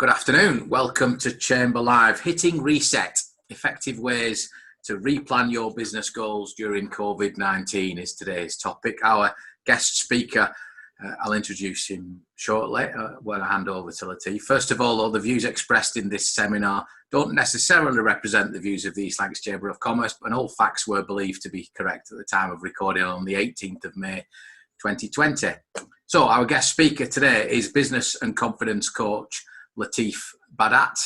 Good afternoon. Welcome to ChamberLIVE. Hitting reset, effective ways to replan your business goals during COVID-19 is today's topic. Our guest speaker, I'll introduce him shortly when I hand over to Lateef. First of all, the views expressed in this seminar don't necessarily represent the views of the East Lancashire Chamber of Commerce, and all facts were believed to be correct at the time of recording on the 18th of May 2020. So our guest speaker today is business and confidence coach Lateef Badat,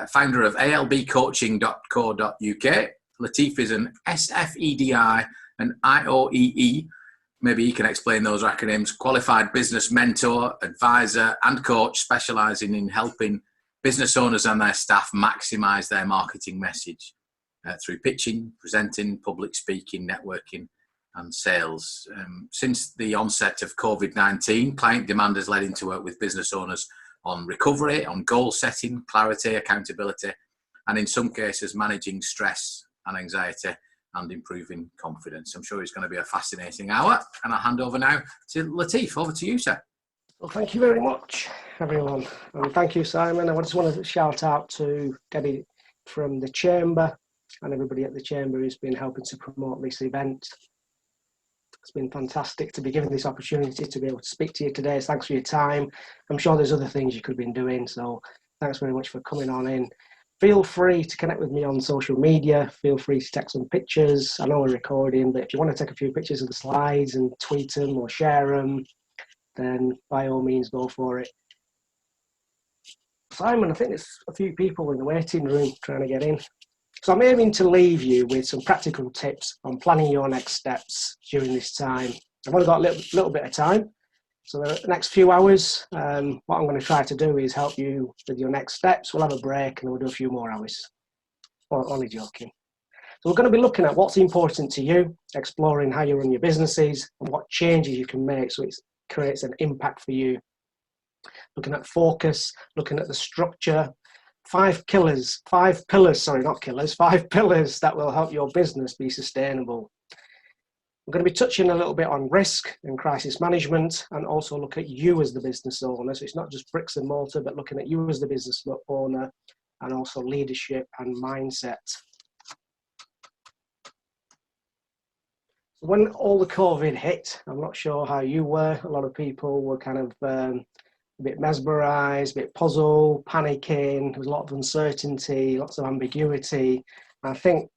founder of albcoaching.co.uk. Lateef is an SFEDI and IOEE, maybe he can explain those acronyms, qualified business mentor, advisor and coach specialising in helping business owners and their staff maximise their marketing message through pitching, presenting, public speaking, networking and sales. Since the onset of COVID-19, client demand has led him to work with business owners on recovery, on goal setting, clarity, accountability, and in some cases managing stress and anxiety and improving confidence. I'm sure it's going to be a fascinating hour, and I'll hand over now to Lateef. Over to you, sir. Well, thank you very much, everyone. And thank you, Simon. I just wanted to shout out to Debbie from the Chamber and everybody at the Chamber who's been helping to promote this event. It's been fantastic to be given this opportunity to be able to speak to you today. Thanks for your time. I'm sure there's other things you could have been doing, so thanks very much for coming on in. Feel free to connect with me on social media. Feel free to take some pictures. I know we're recording, but if you want to take a few pictures of the slides and tweet them or share them, then by all means go for it. Simon, I think there's a few people in the waiting room trying to get in. So I'm aiming to leave you with some practical tips on planning your next steps during this time. I've only got a little bit of time. So the next few hours, what I'm going to try to do is help you with your next steps. We'll have a break and we'll do a few more hours. Only joking. So we're going to be looking at what's important to you, exploring how you run your businesses and what changes you can make so it creates an impact for you. Looking at focus, looking at the structure, five pillars that will help your business be sustainable. We're going to be touching a little bit on risk and crisis management, and also look at you as the business owner. So it's not just bricks and mortar, but looking at you as the business owner, and also leadership and mindset. When all the COVID hit, I'm not sure how you were. A lot of people were kind of a bit mesmerised, a bit puzzled, panicking. There was a lot of uncertainty, lots of ambiguity. I think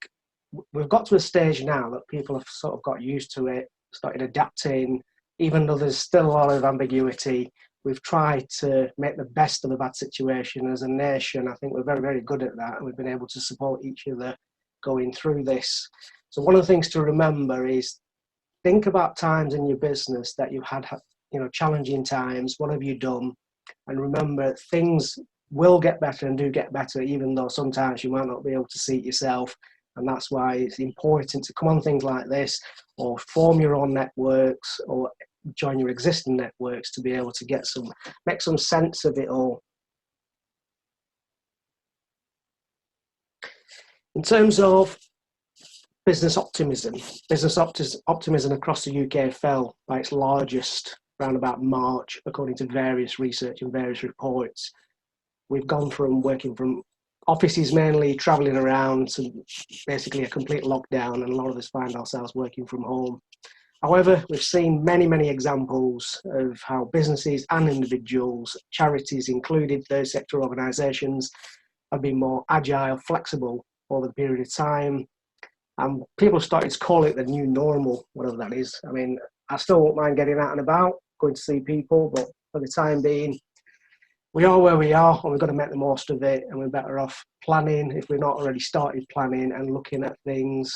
we've got to a stage now that people have sort of got used to it, started adapting. Even though there's still a lot of ambiguity, we've tried to make the best of a bad situation as a nation. I think we're very, very good at that, and we've been able to support each other going through this. So one of the things to remember is think about times in your business that you've had challenging times. What have you done? And remember, things will get better and do get better, even though sometimes you might not be able to see it yourself. And that's why it's important to come on things like this, or form your own networks, or join your existing networks to be able to make some sense of it all. In terms of business optimism across the UK fell by its largest around about March, according to various research and various reports. We've gone from working from offices mainly, travelling around, to basically a complete lockdown, and a lot of us find ourselves working from home. However, we've seen many, many examples of how businesses and individuals, charities included, third sector organisations, have been more agile, flexible over the period of time. And people started to call it the new normal, whatever that is. I mean, I still won't mind getting out and about, going to see people, but for the time being, we are where we are, and we've got to make the most of it, and we're better off planning, if we're not already started planning, and looking at things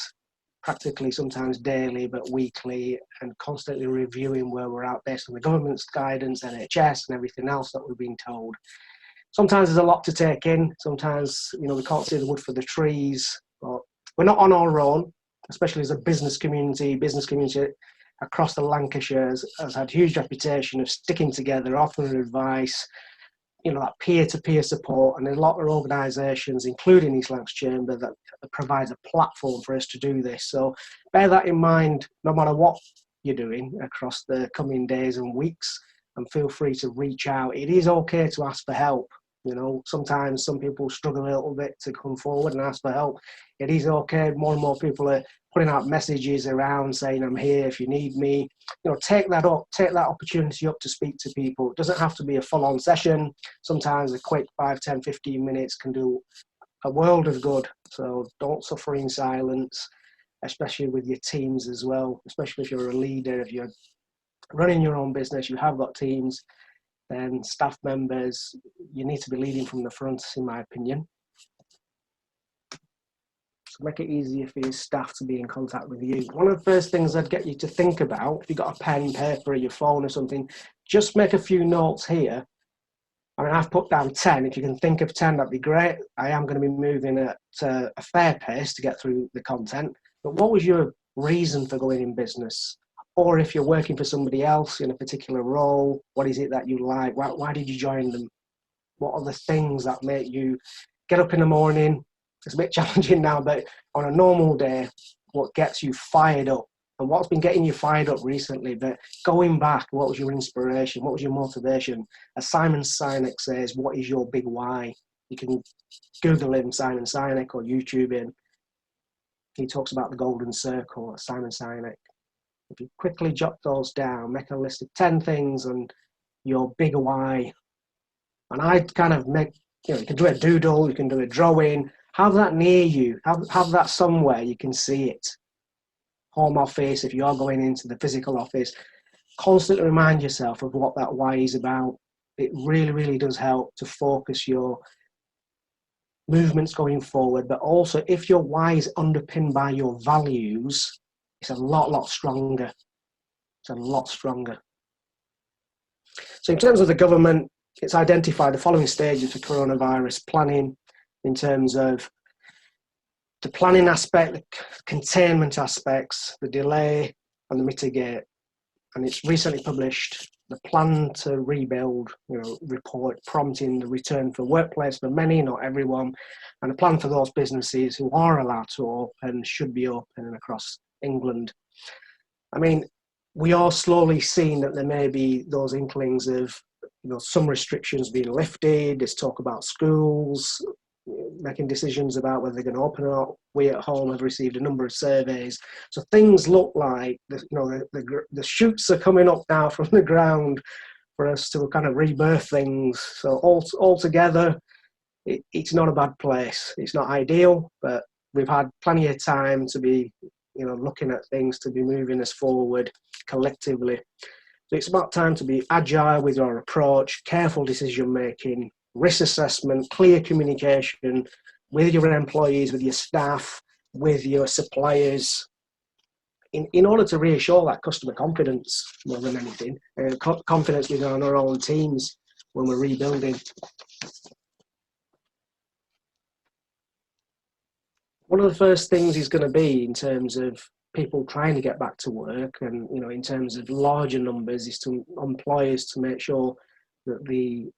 practically sometimes daily, but weekly, and constantly reviewing where we're at based on the government's guidance, NHS, and everything else that we're being told. Sometimes there's a lot to take in. Sometimes, we can't see the wood for the trees, but we're not on our own, especially as a business community across the Lancashire has had huge reputation of sticking together, offering advice, that peer-to-peer support, and there's a lot of organisations, including East Lancashire Chamber, that provides a platform for us to do this. So bear that in mind, no matter what you're doing across the coming days and weeks, and feel free to reach out. It is okay to ask for help. You know, sometimes some people struggle a little bit to come forward and ask for help. It is okay. More and more people are putting out messages around saying, I'm here if you need me. You know, take that up, take that opportunity up to speak to people. It doesn't have to be a full-on session. Sometimes a quick 5, 10, 15 minutes can do a world of good. So don't suffer in silence, especially with your teams as well, especially if you're a leader, if you're running your own business, you have got teams, then staff members, you need to be leading from the front, in my opinion. So make it easier for your staff to be in contact with you. One of the first things I'd get you to think about, if you've got a pen, paper, or your phone or something, just make a few notes here. I mean, I've put down 10. If you can think of 10, that'd be great. I am going to be moving at a fair pace to get through the content. But what was your reason for going in business? Or if you're working for somebody else in a particular role, what is it that you like? Why did you join them? What are the things that make you get up in the morning? It's a bit challenging now, but on a normal day, what gets you fired up? And what's been getting you fired up recently? But going back, what was your inspiration? What was your motivation? As Simon Sinek says, what is your big why? You can Google him, Simon Sinek, or YouTube him. He talks about the golden circle, Simon Sinek. If you quickly jot those down, make a list of 10 things and your big why. And I'd kind of make, you know, you can do a doodle, you can do a drawing, have that near you, have that somewhere you can see it. Home office, if you are going into the physical office, constantly remind yourself of what that why is about. It really, really does help to focus your movements going forward, but also if your why is underpinned by your values, it's a lot stronger. It's a lot stronger. So in terms of the government, it's identified the following stages for coronavirus planning in terms of the planning aspect, the containment aspects, the delay and the mitigate. And it's recently published the plan to rebuild, report prompting the return for workplace for many, not everyone, and a plan for those businesses who are allowed to open, should be open across England. I mean, we are slowly seeing that there may be those inklings of, some restrictions being lifted. There's talk about schools making decisions about whether they're going to open or not. We at home have received a number of surveys. So things look like, the shoots are coming up now from the ground for us to kind of rebirth things. So altogether, it's not a bad place. It's not ideal, but we've had plenty of time to be, looking at things, to be moving us forward collectively. So it's about time to be agile with your approach, careful decision making, risk assessment, clear communication with your employees, with your staff, with your suppliers, in order to reassure that customer confidence more than anything, confidence within our own teams when we're rebuilding. One of the first things is going to be, in terms of people trying to get back to work, and in terms of larger numbers, is to employers to make sure that the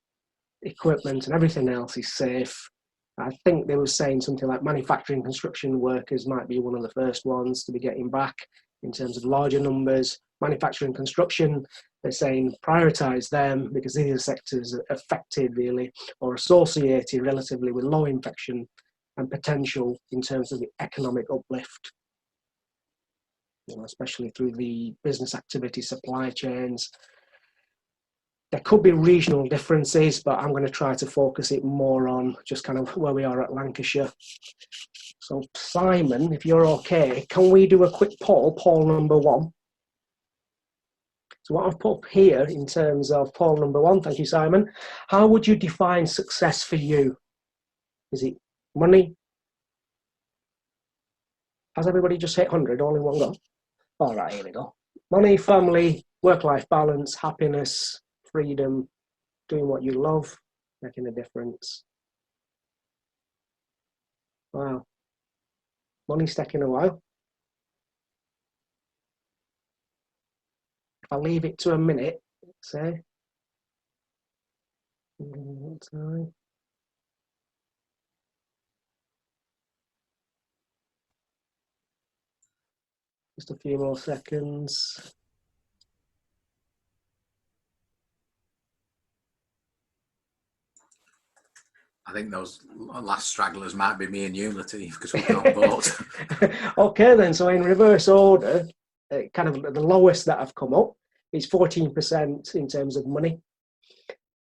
equipment and everything else is safe. I think they were saying something like manufacturing construction workers might be one of the first ones to be getting back in terms of larger numbers. Manufacturing construction, they're saying prioritise them because these are sectors affected really, or associated relatively with low infection and potential in terms of the economic uplift, especially through the business activity supply chains. There could be regional differences, but I'm going to try to focus it more on just kind of where we are at Lancashire. So Simon, if you're okay, can we do a quick poll number 1? So what I've put here in terms of poll number 1, thank you, Simon. How would you define success for you? Is it money? Has everybody just hit 100 all in one go? All right, here we go. Money, family, work-life balance, happiness, freedom, doing what you love, making a difference. Wow. Money's taking a while. If I leave it to a minute, say, just a few more seconds. I think those last stragglers might be me and you, Lateef, because we can't vote. Okay, then. So in reverse order, kind of the lowest that I've come up is 14% in terms of money.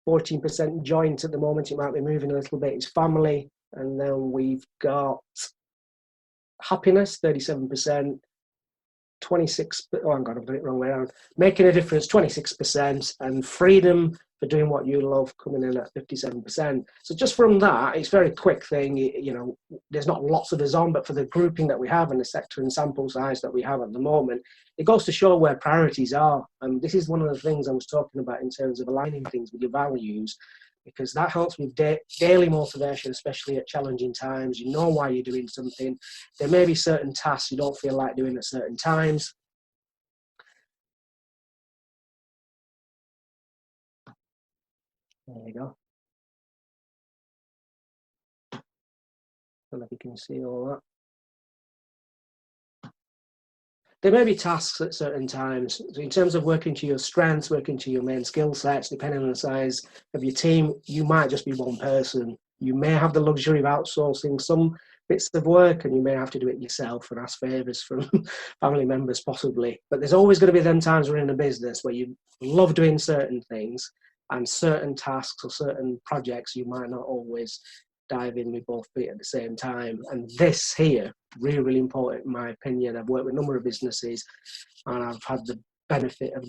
14% joint at the moment. It might be moving a little bit. It's family. And then we've got happiness, 37%. 26, oh, hang on, I've done it wrong way around. Making a difference, 26%, and freedom for doing what you love coming in at 57%. So just from that, it's a very quick thing. You know, there's not lots of us on, but for the grouping that we have and the sector and sample size that we have at the moment, it goes to show where priorities are. And this is one of the things I was talking about in terms of aligning things with your values, because that helps with daily motivation, especially at challenging times. You know why you're doing something. There may be certain tasks you don't feel like doing at certain times. There you go. I don't know if you can see all that. There may be tasks at certain times. So in terms of working to your strengths, working to your main skill sets, depending on the size of your team, you might just be one person. You may have the luxury of outsourcing some bits of work, and you may have to do it yourself and ask favours from family members possibly. But there's always going to be them times we're in a business where you love doing certain things, and certain tasks or certain projects you might not always dive in with both feet at the same time. And this here, really, really important in my opinion. I've worked with a number of businesses and I've had the benefit of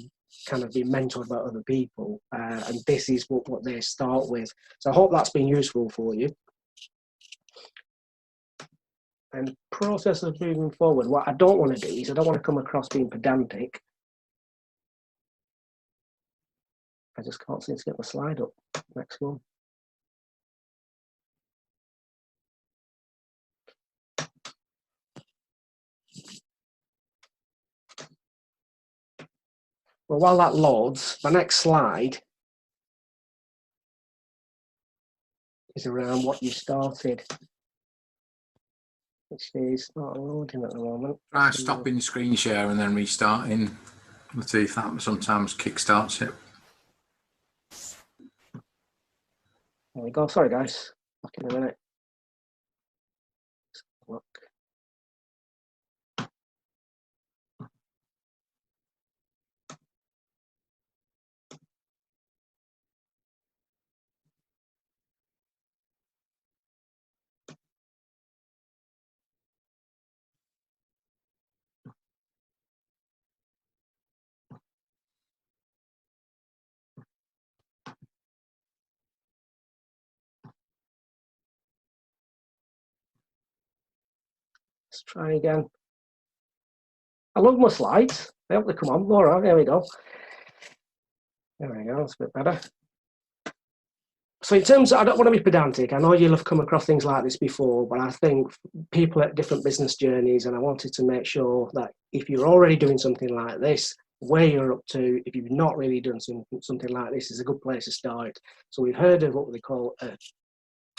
kind of being mentored by other people, and this is what they start with. So I hope that's been useful for you. And process of moving forward, what I don't want to do is I don't want to come across being pedantic. I just can't seem to get the slide up. Next one. Well, while that loads, my next slide is around what you started, which is not loading at the moment. Try stopping screen share and then restarting. Lateef, that sometimes kickstarts it. There we go. Sorry, guys. Back in a minute. Look. Let's try again. I love my slides. They hope they come on. All right, there we go. There we go. That's a bit better. So in terms of, I don't want to be pedantic. I know you'll have come across things like this before, but I think people at different business journeys, and I wanted to make sure that if you're already doing something like this, where you're up to, if you've not really done something like this, is a good place to start. So we've heard of what they call a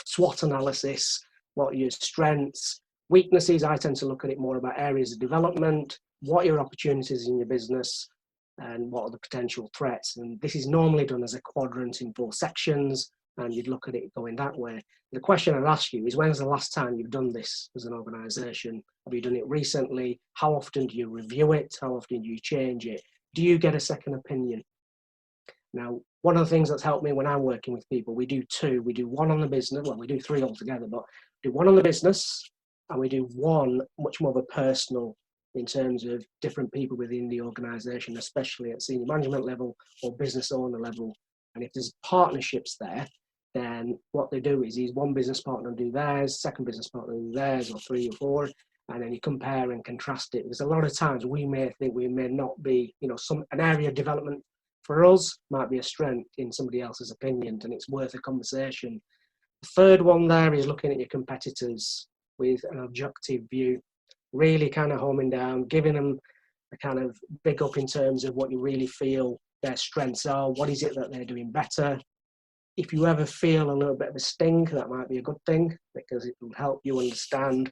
SWOT analysis, what are your strengths, weaknesses. I tend to look at it more about areas of development, what are your opportunities in your business, and what are the potential threats. And this is normally done as a quadrant in 4 sections, and you'd look at it going that way. The question I'd ask you is, when's the last time you've done this as an organisation? Have you done it recently? How often do you review it? How often do you change it? Do you get a second opinion? Now, one of the things that's helped me when I'm working with people, we do 2. We do 1 on the business, well, we do 3 altogether, but we do 1 on the business, and we do 1 much more of a personal, in terms of different people within the organisation, especially at senior management level or business owner level. And if there's partnerships there, then what they do is 1 business partner do theirs, 2nd business partner do theirs, or 3 or 4, and then you compare and contrast it. Because a lot of times we may think we may not be, you know, an area of development for us might be a strength in somebody else's opinion, and it's worth a conversation. The 3rd one there is looking at your competitors with an objective view, really kind of homing down, giving them a kind of big up in terms of what you really feel their strengths are, what is it that they're doing better. If you ever feel a little bit of a sting, that might be a good thing, because it will help you understand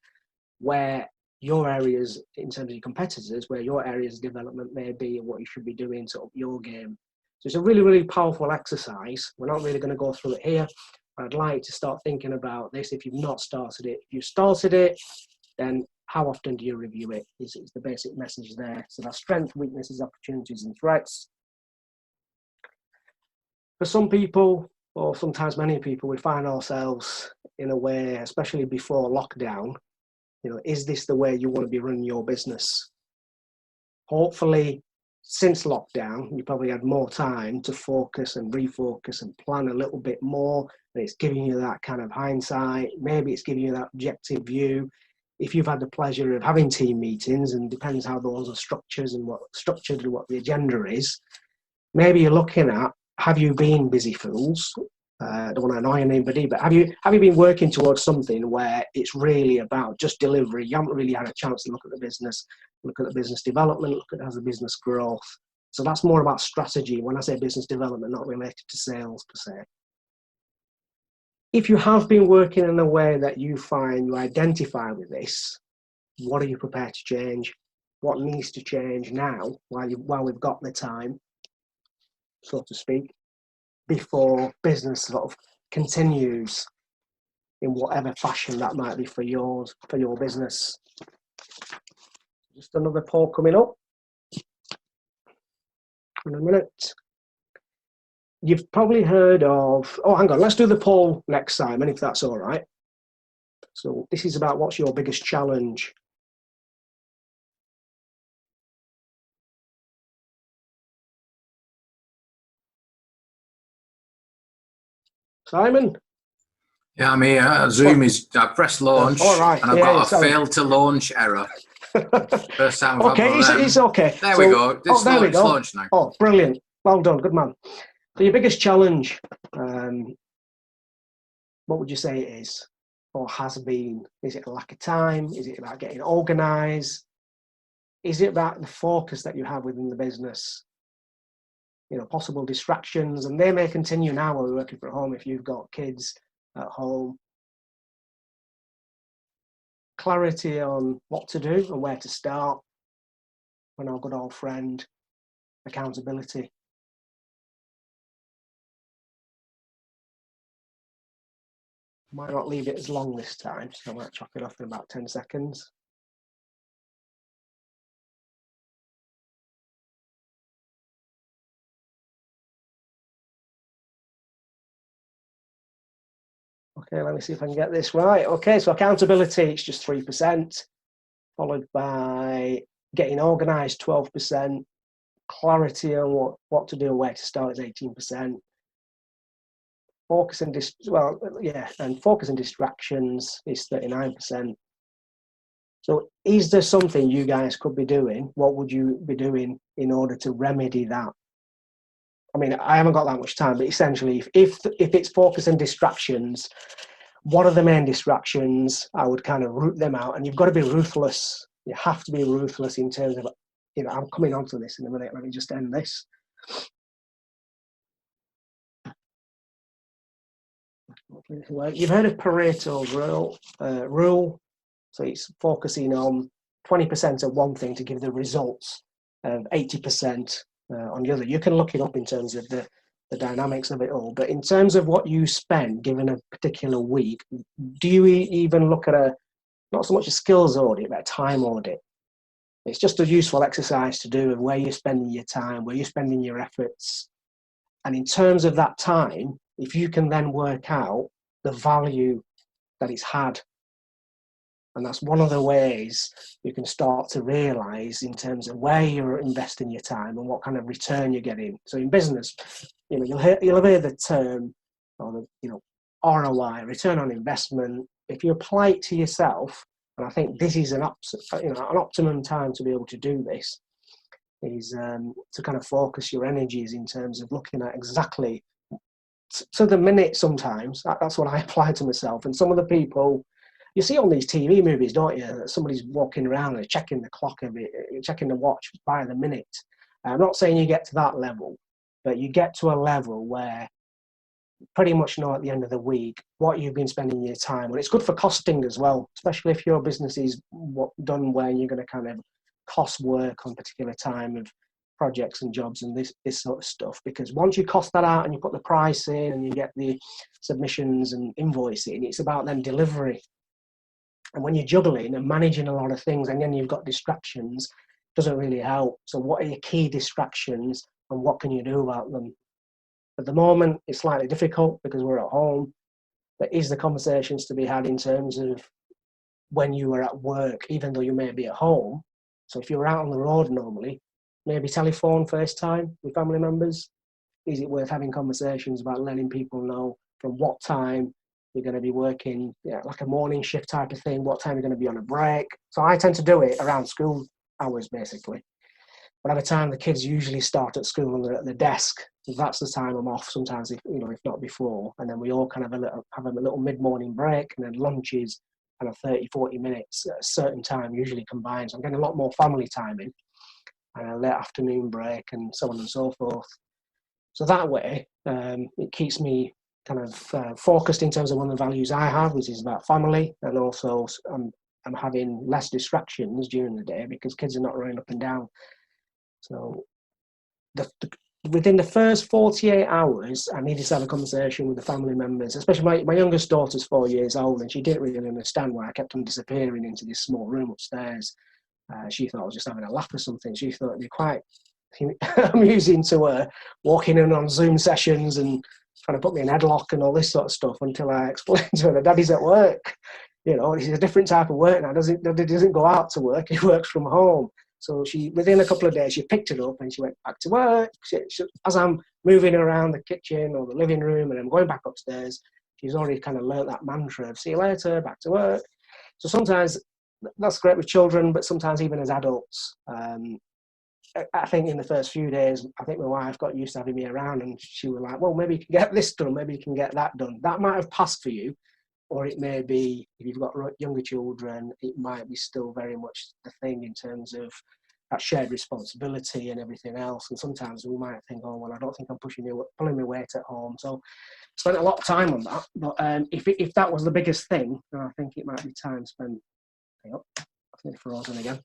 where your areas, in terms of your competitors, where your areas of development may be and what you should be doing to up your game. So it's a really, really powerful exercise. We're not really going to go through it here, I'd like to start thinking about this if you've not started it. If you've started it, then how often do you review it? Is the basic message there. So that's strengths, weaknesses, opportunities, and threats. For some people, or sometimes many people, we find ourselves in a way, especially before lockdown, is this the way you want to be running your business? Hopefully, since lockdown, you probably had more time to focus and refocus and plan a little bit more. And it's giving you that kind of hindsight. Maybe it's giving you that objective view. If you've had the pleasure of having team meetings, and depends how those are structured and what the agenda is, maybe you're looking at, have you been busy fools? I don't want to annoy anybody, but have you been working towards something where it's really about just delivery? You haven't really had a chance to look at the business, look at the business development, look at how the business growth. So that's more about strategy. When I say business development, not related to sales per se. If you have been working in a way that you find you identify with this, what are you prepared to change? What needs to change now while we've got the time, so to speak, before business sort of continues in whatever fashion that might be for your business? Just another poll coming up in a minute. You've probably heard of, hang on, let's do the poll next, Simon, if that's all right. So this is about what's your biggest challenge. Simon? Yeah, I'm here. Zoom is, I pressed launch, all right. and I've got a failed to launch error. First time I've okay, it's okay. There we go. There we go. Launched now. Oh, brilliant. Well done. Good man. So your biggest challenge, what would you say it is, or has been? Is it a lack of time? Is it about getting organised? Is it about the focus that you have within the business? Possible distractions, and they may continue now while we're working from home if you've got kids at home. Clarity on what to do and where to start. And our good old friend, accountability. Might not leave it as long this time, so I might chop it off in about 10 seconds. Okay, let me see if I can get this right. Okay, so accountability, it's just 3%, followed by getting organised, 12%, clarity on what to do and where to start is 18%. Focus and distractions is 39%. So is there something you guys could be doing? What would you be doing in order to remedy that? I mean, I haven't got that much time, but essentially, if it's focus and distractions, what are the main distractions? I would kind of root them out, and you've got to be ruthless. You have to be ruthless in terms of, I'm coming on to this in a minute. Let me just end this. You've heard of Pareto's rule. So it's focusing on 20% of one thing to give the results of 80% on the other. You can look it up in terms of the dynamics of it all. But in terms of what you spend given a particular week, do you even look at not so much a skills audit, but a time audit? It's just a useful exercise to do of where you're spending your time, where you're spending your efforts. And in terms of that time, if you can then work out the value that it's had, and that's one of the ways you can start to realise in terms of where you're investing your time and what kind of return you're getting. So in business, you'll hear the term, ROI, return on investment. If you apply it to yourself, and I think this is an optimum time to be able to do this, is to kind of focus your energies in terms of looking at exactly to the minute. Sometimes that's what I apply to myself. And some of the people you see on these TV movies, don't you, that somebody's walking around and checking the clock of it, checking the watch by the minute. I'm not saying you get to that level, but you get to a level where you pretty much know at the end of the week what you've been spending your time on. It's good for costing as well, especially if your business is done where you're going to kind of cost work on a particular time of projects and jobs and this sort of stuff, because once you cost that out and you put the price in and you get the submissions and invoicing, it's about then delivery. And when you're juggling and managing a lot of things and then you've got distractions, it doesn't really help. So what are your key distractions and what can you do about them? At the moment, it's slightly difficult because we're at home. There is the conversations to be had in terms of when you are at work, even though you may be at home. So if you're out on the road normally, maybe telephone, FaceTime with family members. Is it worth having conversations about letting people know from what time you're going to be working, like a morning shift type of thing, what time you're going to be on a break? So I tend to do it around school hours, basically. Whatever time the kids usually start at school and they're at the desk, that's the time I'm off sometimes, if not before. And then we all kind of have a little mid-morning break, and then lunches kind of 30, 40 minutes at a certain time usually combined. So I'm getting a lot more family time in, and a late afternoon break and so on and so forth. So that way, it keeps me kind of focused in terms of one of the values I have, which is about family, and also I'm having less distractions during the day because kids are not running up and down. So within the first 48 hours, I needed to have a conversation with the family members, especially my youngest daughter's 4 years old, and she didn't really understand why I kept on disappearing into this small room upstairs. She thought I was just having a laugh or something. She thought it'd be quite amusing to her, walking in on Zoom sessions and trying to put me in headlock and all this sort of stuff, until I explained to her that Daddy's at work. This is a different type of work now. Daddy doesn't go out to work, he works from home. So within a couple of days, she picked it up and she went back to work. As I'm moving around the kitchen or the living room and I'm going back upstairs, she's already kind of learnt that mantra of see you later, back to work. So sometimes that's great with children, but sometimes even as adults. I think in the first few days, I think my wife got used to having me around, and she was like, well, maybe you can get this done, maybe you can get that done. That might have passed for you, or it may be, if you've got younger children, it might be still very much the thing in terms of that shared responsibility and everything else. And sometimes we might think, oh, well, I don't think I'm pulling my weight at home. So I spent a lot of time on that. But if that was the biggest thing, then I think it might be time spent. Hang on, I think it's frozen again.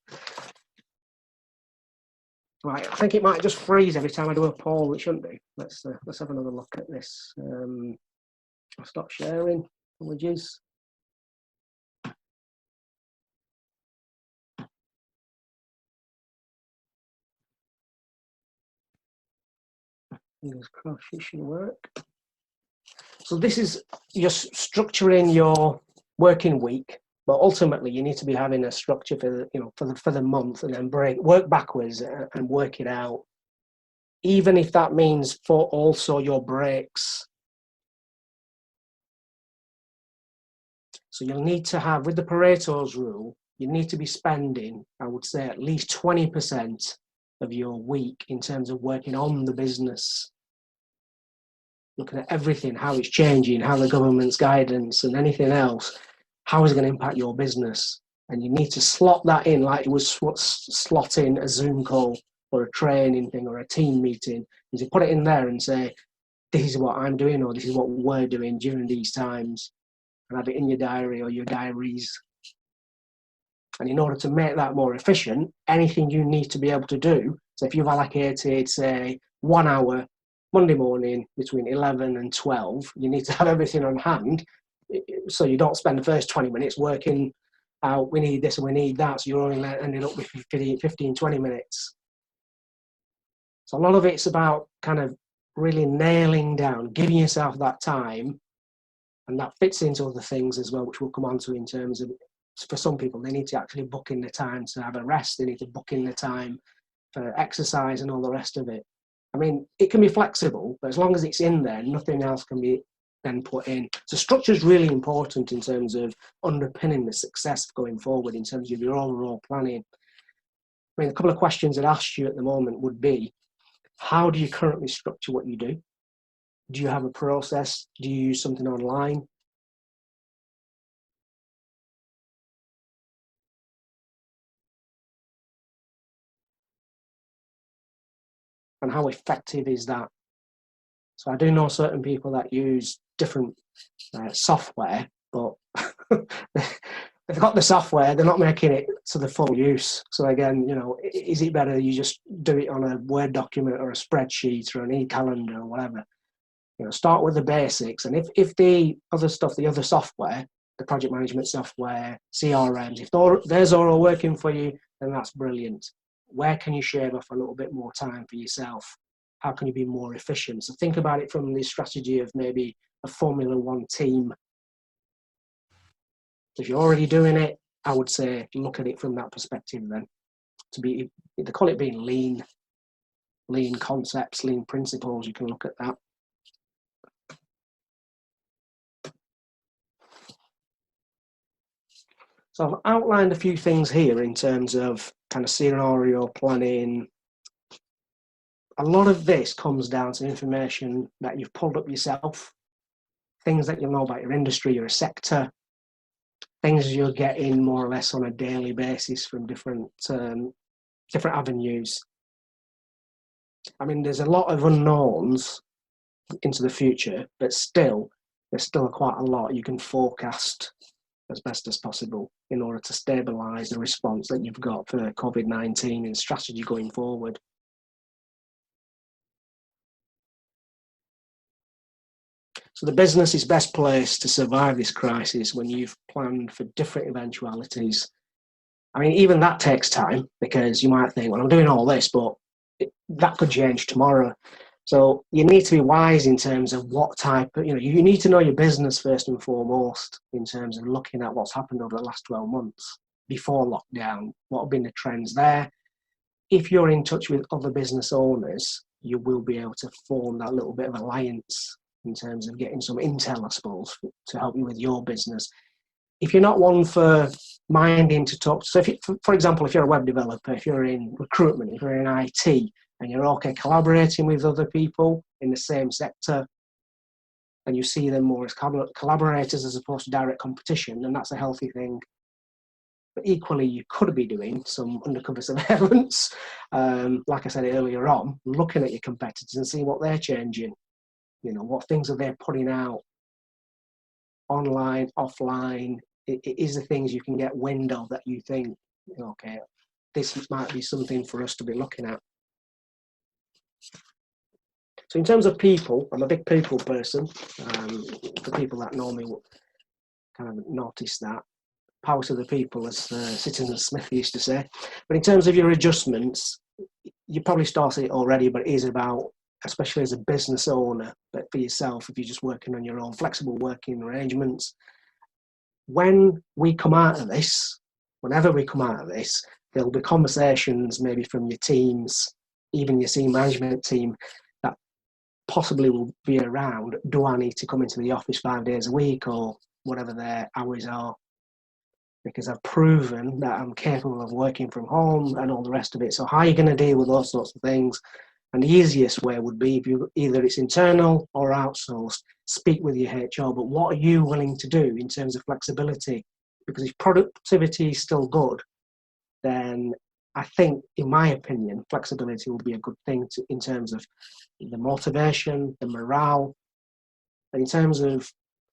Right, I think it might just freeze every time I do a poll. It shouldn't do. Let's have another look at this. I'll stop sharing. Apologies. Fingers crossed it should work. So this is just structuring your working week, but ultimately you need to be having a structure for the month, and then work backwards and work it out. Even if that means for also your breaks. So you'll need to have, with the Pareto's rule, you need to be spending, I would say, at least 20% of your week in terms of working on the business, looking at everything, how it's changing, how the government's guidance and anything else, how is it going to impact your business. And you need to slot that in like it was slotting a Zoom call or a training thing or a team meeting. And to put it in there and say, this is what I'm doing, or this is what we're doing during these times, and have it in your diary or your diaries. And in order to make that more efficient, anything you need to be able to do, so if you've allocated, say, 1 hour Monday morning between 11 and 12, you need to have everything on hand, so you don't spend the first 20 minutes working out, we need this and we need that, so you're only ending up with 15, 20 minutes. So a lot of it's about kind of really nailing down, giving yourself that time, and that fits into other things as well, which we'll come on to in terms of, for some people, they need to actually book in the time to have a rest, they need to book in the time for exercise and all the rest of it. I mean, it can be flexible, but as long as it's in there, nothing else can be then put in. So structure is really important in terms of underpinning the success going forward in terms of your overall planning. I mean, a couple of questions I'd ask you at the moment would be, how do you currently structure what you do? Do you have a process? Do you use something online? And how effective is that? So I do know certain people that use different software, but they've got the software, they're not making it to the full use. So again, you know, is it better you just do it on a Word document or a spreadsheet or an e-calendar or whatever? You know, start with the basics. And if the other stuff, the other software, the project management software, CRMs, if those are all working for you, then that's brilliant. Where can you shave off a little bit more time for yourself? How can you be more efficient? So think about it from the strategy of maybe a Formula One team. So if you're already doing it, I would say look at it from that perspective then. They call it being lean concepts, lean principles, you can look at that. So I've outlined a few things here in terms of kind of scenario planning. A lot of this comes down to information that you've pulled up yourself, things that you know about your industry, your sector, things you're getting more or less on a daily basis from different avenues. I mean, there's a lot of unknowns into the future, but there's still quite a lot you can forecast as best as possible in order to stabilise the response that you've got for COVID-19 and strategy going forward. So the business is best placed to survive this crisis when you've planned for different eventualities. I mean, even that takes time, because you might think, well, I'm doing all this, but that could change tomorrow. So you need to be wise in terms of what type of, you need to know your business first and foremost in terms of looking at what's happened over the last 12 months before lockdown. What have been the trends there? If you're in touch with other business owners, you will be able to form that little bit of alliance in terms of getting some intel, I suppose, to help you with your business. If you're not one for minding to talk, so if you, for example, if you're a web developer, if you're in recruitment, if you're in IT, and you're okay collaborating with other people in the same sector, and you see them more as collaborators as opposed to direct competition, then that's a healthy thing. But equally, you could be doing some undercover surveillance, like I said earlier on, looking at your competitors and seeing what they're changing. What things are they putting out online, offline. It is the things you can get wind of that you think, okay, this might be something for us to be looking at. So in terms of people, I'm a big people person. For people that know me will kind of notice that. Power to the people, as Citizen Smith used to say. But in terms of your adjustments, you probably started it already, but it is about, especially as a business owner, but for yourself, if you're just working on your own, flexible working arrangements. When we come out of this, whenever we come out of this, there'll be conversations maybe from your teams, even your senior management team, that possibly will be around, do I need to come into the office 5 days a week or whatever their hours are? Because I've proven that I'm capable of working from home and all the rest of it. So how are you going to deal with those sorts of things? And the easiest way would be, if you either it's internal or outsourced, speak with your HR, but what are you willing to do in terms of flexibility? Because if productivity is still good, then I think, in my opinion, flexibility will be a good thing in terms of the motivation, the morale, and in terms of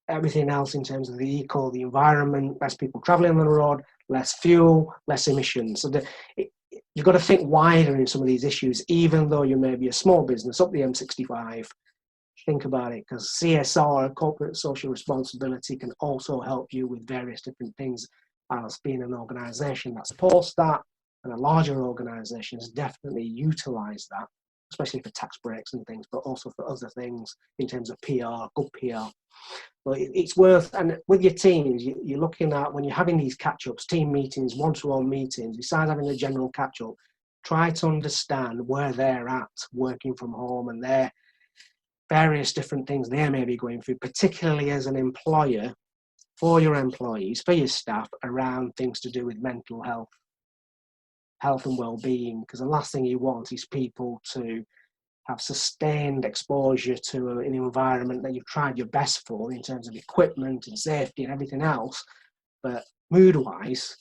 everything else, in terms of the eco, the environment, less people traveling on the road, less fuel, less emissions. So you've got to think wider in some of these issues, even though you may be a small business up the M65. Think about it, because CSR, corporate social responsibility, can also help you with various different things, as being an organisation that supports that, and a larger organisation has definitely utilised that, especially for tax breaks and things, but also for other things in terms of PR, good PR. But it's worth, and with your teams, you're looking at, when you're having these catch-ups, team meetings, one-to-one meetings, besides having a general catch-up, try to understand where they're at working from home and their various different things they may be going through, particularly as an employer, for your employees, for your staff, around things to do with mental health and well-being, because the last thing you want is people to have sustained exposure to an environment that you've tried your best for in terms of equipment and safety and everything else, but mood-wise,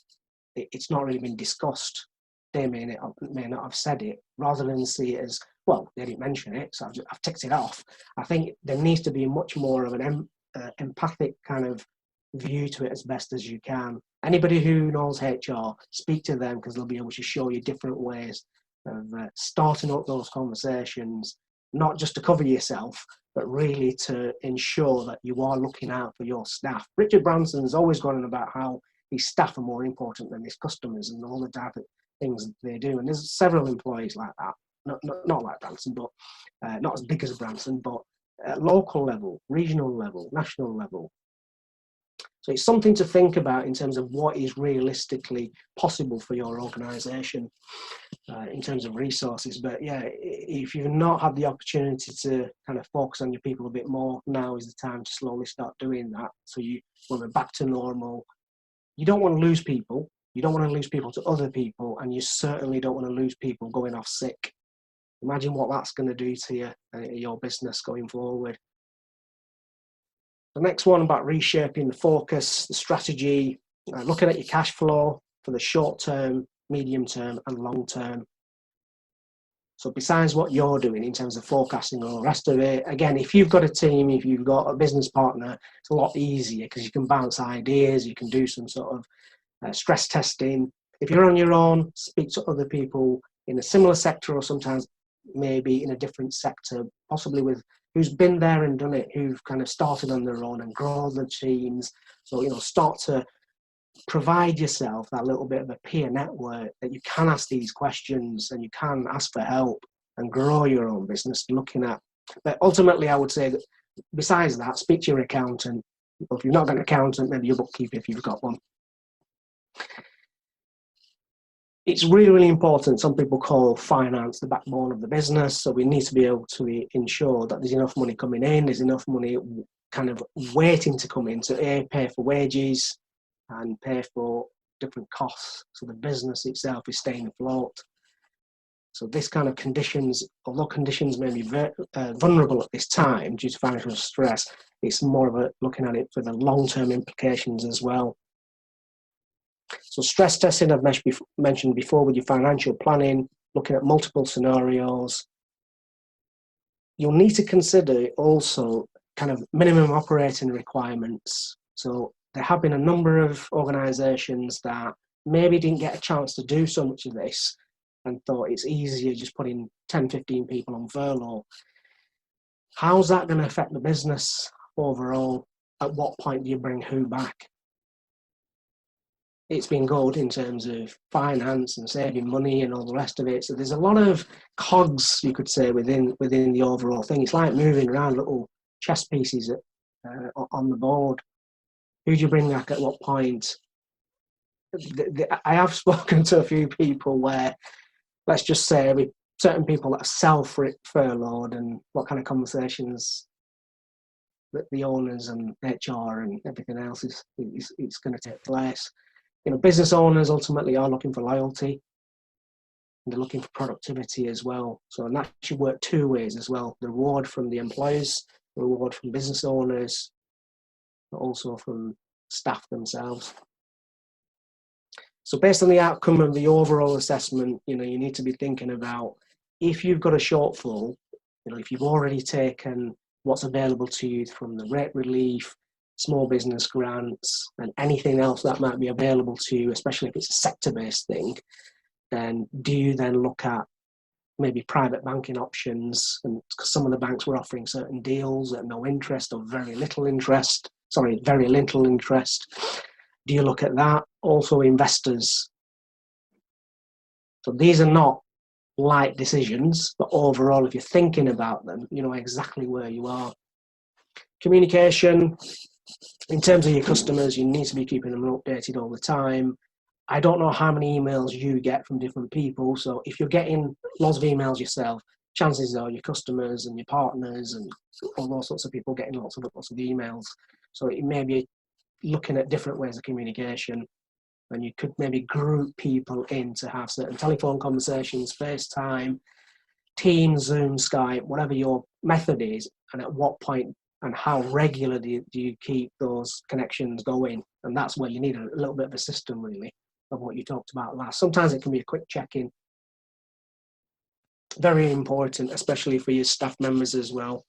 it's not really been discussed. They may not have said it, rather than see it as, well, they didn't mention it, so I've ticked it off. I think there needs to be much more of an empathic kind of view to it as best as you can, Anybody who knows HR, speak to them, because they'll be able to show you different ways of starting up those conversations, not just to cover yourself, but really to ensure that you are looking out for your staff. Richard Branson's always gone on about how his staff are more important than his customers and all the type of things they do. And there's several employees like that, not like Branson, but not as big as Branson, but at local level, regional level, national level. So it's something to think about in terms of what is realistically possible for your organisation in terms of resources. But yeah, if you've not had the opportunity to kind of focus on your people a bit more, now is the time to slowly start doing that. So when we're back to normal, you don't want to lose people. You don't want to lose people to other people, and you certainly don't want to lose people going off sick. Imagine what that's going to do to you, your business going forward. The next one about reshaping the focus, the strategy, looking at your cash flow for the short term, medium term, and long term. So besides what you're doing in terms of forecasting and all the rest of it, again, if you've got a team, if you've got a business partner, it's a lot easier because you can bounce ideas, you can do some sort of stress testing. If you're on your own, speak to other people in a similar sector or sometimes maybe in a different sector, possibly with who's been there and done it, who've kind of started on their own and grown the teams. So, start to provide yourself that little bit of a peer network that you can ask these questions and you can ask for help and grow your own business looking at. But ultimately, I would say that besides that, speak to your accountant. If you've not got an accountant, maybe your bookkeeper if you've got one. It's really, really important. Some people call finance the backbone of the business. So we need to be able to ensure that there's enough money coming in, there's enough money kind of waiting to come in to pay for wages and pay for different costs. So the business itself is staying afloat. So this kind of conditions, although conditions may be vulnerable at this time due to financial stress, it's more of a looking at it for the long-term implications as well. So stress testing I've mentioned before with your financial planning, looking at multiple scenarios. You'll need to consider also kind of minimum operating requirements. So there have been a number of organisations that maybe didn't get a chance to do so much of this and thought it's easier just putting 10, 15 people on furlough. How's that going to affect the business overall? At what point do you bring who back? It's been good in terms of finance and saving money and all the rest of it. So there's a lot of cogs, you could say, within the overall thing. It's like moving around little chess pieces on the board. Who do you bring back at what point? I have spoken to a few people where, let's just say, with certain people that are self-furloughed, and what kind of conversations that the owners and HR and everything else is going to take place. Business owners ultimately are looking for loyalty and they're looking for productivity as well. So, and that should work two ways as well. The reward from the employers, the reward from business owners, but also from staff themselves. So based on the outcome of the overall assessment, you need to be thinking about if you've got a shortfall, if you've already taken what's available to you from the rate relief, small business grants, and anything else that might be available to you, especially if it's a sector-based thing, then do you then look at maybe private banking options? And some of the banks were offering certain deals at no interest or very little interest. Do you look at that? Also investors. So these are not light decisions, but overall, if you're thinking about them, you know exactly where you are. Communication. In terms of your customers, you need to be keeping them updated all the time. I don't know how many emails you get from different people. So if you're getting lots of emails yourself, chances are your customers and your partners and all those sorts of people getting lots of emails. So it may be looking at different ways of communication. And you could maybe group people in to have certain telephone conversations, FaceTime, Teams, Zoom, Skype, whatever your method is, and at what point and how regularly do you keep those connections going? And that's where you need a little bit of a system, really, of what you talked about last. Sometimes it can be a quick check-in. Very important, especially for your staff members as well.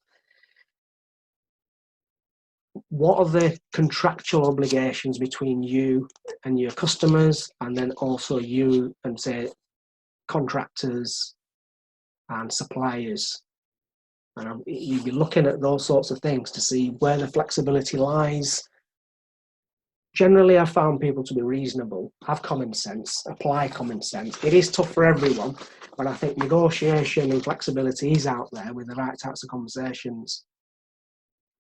what are the contractual obligations between you and your customers, and then also you and, say, contractors and suppliers. And you'd be looking at those sorts of things to see where the flexibility lies. Generally, I've found people to be reasonable, have common sense, apply common sense. It is tough for everyone, but I think negotiation and flexibility is out there with the right types of conversations.